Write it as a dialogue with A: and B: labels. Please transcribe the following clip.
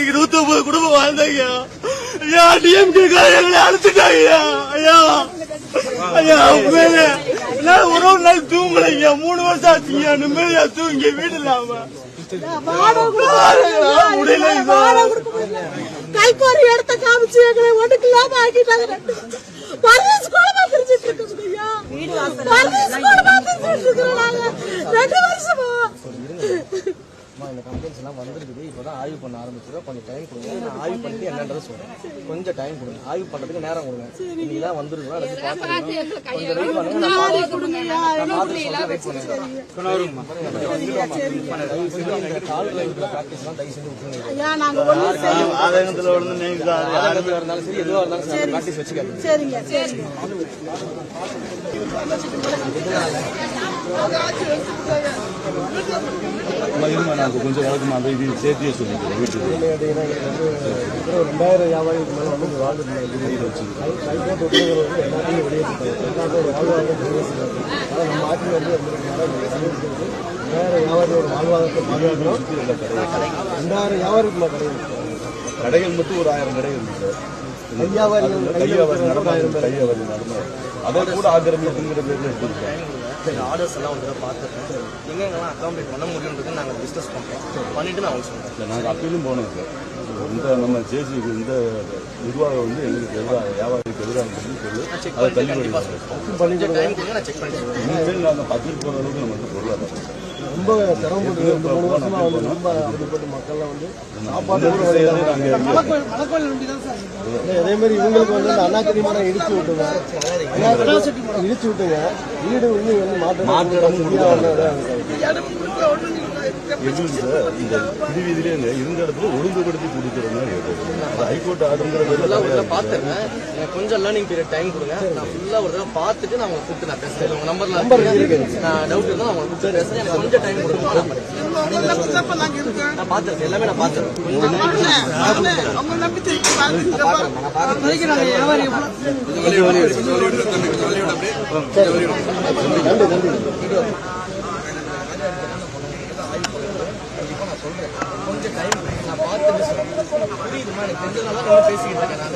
A: 29 குடும்பம் வாழ்ந்தாங்க. ஐயா டிஎம்கே எங்களை அழைச்சிட்டாங்க. ஐயா ஐயா உண்மையிலே ஒரு நாள் தூங்கலைங்க. 3 வருஷம் ஆச்சுங்க. நிம்மதியா தூங்கி வீடு இல்லாம
B: கைகோரி இடத்த காமிச்சு எங்களை ஒடுக்கலாம ஆக்கிட்டாங்க.
C: இந்த கம்ப்ளைண்ட்ஸ் எல்லாம் வந்திருக்குது. இப்போதான் ஆய்வு பண்ண ஆரம்பிச்சிடும். கொஞ்சம் டைம் கொடுங்க. நான் ஆய்வு பண்ணிட்டு என்னன்றது சொல்றேன். கொஞ்சம் டைம் கொடுங்க. ஆய்வு பண்றதுக்கு நேரம் கொடுங்க. இன்னைக்கு தான் வந்துருக்கோம். அதுக்கு பாத்துக்கலாம். கொஞ்சம் வெயிட் பண்ணுங்க. நான் பாத்து சொல்றேன். வெயிட் பண்ணுங்க. கால்ல இருக்கிற பிராக்டிஸ் எல்லாம் தயவு செஞ்சு விட்டுருங்க.
A: ஆதங்கத்துல
C: இருந்தாலும் சரி, எதுவா இருந்தாலும் சரி, பிராக்டிஸ் வச்சுக்காதீங்க.
B: சரிங்க சரிங்க.
A: கொஞ்சம் வழக்கமா அந்த இது சேர்த்தியே சொல்லிக்கிறேன். வீட்டுக்கு
C: 2000 வியாபாரிகளுக்கு மேலே வந்து வாழ்க்கை ஹைகோர்ட் உத்தரவு எல்லாத்தையும் வெளியேற்றிட்டாங்க. நம்ம ஆட்சியில் வந்து 2000 வியாபாரியோட வாழ்வாதாரத்தை பாதுகாக்கிறோம். 2000 வியாபாரிக்கு கிடையாது.
A: கடைகள் மட்டும் ஒரு 1000 கடைகள் இருக்கு.
C: கையாவாரி
A: நடந்தது அதை கூட ஆக்கிரமிப்புங்கிற பேர்ல எடுத்துருக்கேன்.
C: ஆர்டர்ஸ் எல்லாம் வந்து பார்த்துருக்கேன். எங்கெங்கெல்லாம் அக்காமடேட் பண்ண முடியுன்றது நாங்கள் டிஸ்கஸ் பண்ணுறோம். பண்ணிட்டு நான் உங்களுக்கு சொல்கிறேன்.
A: நாங்கள் அப்பீலும் போனோம் சார். இந்த நம்ம ஜேசிக்கு இந்த நிர்வாகம் வந்து எங்களுக்கு எதிராக வியாபாரிக்கு எதிராக சொல்லி அதை தள்ளுபடி இனிமேல் நாங்கள் பத்திரிக்கை போகிற அளவுக்கு நம்ம வந்து பொருளாதாரம்
C: ரொம்ப சிரமப்பட்டு 3 வருஷமா வந்து ரொம்ப அப்படிப்பட்ட மக்கள்லாம் வந்து சாப்பாடு அதே மாதிரி இவங்களுக்கு வந்து அந்த அண்ணா தெரியுமா இடிச்சு விட்டுங்க. வீடு வந்து
A: இந்த திருவீதியிலே இருந்த இடத்துல ஒழுங்குபடுத்தி கொடுக்குற மாதிரி ஹைகோர்ட் ஆர்டர்
C: பார்த்துருக்கேன். கொஞ்சம் லேர்னிங் பீரியட் டைம் கொடுங்க. நான் ஃபுல்லாக ஒரு தடவை பார்த்துட்டு நான் உங்களுக்கு கூப்பிட்டு நான் பேசுறேன். உங்க நம்பர் நான் டவுட் இருந்தால் நான் உங்களுக்கு பேசுறேன். எனக்கு கொஞ்சம் டைம் கொடுங்க. நான் பார்த்துருக்கேன். எல்லாமே நான் பார்த்துருக்கேன். கொஞ்சம் டைம் நான் பார்த்துட்டு சொல்றேன். புரியுதுமா? எனக்கு தெரிஞ்சதுனால பேசிக்கிட்டு இருக்கேன். நான்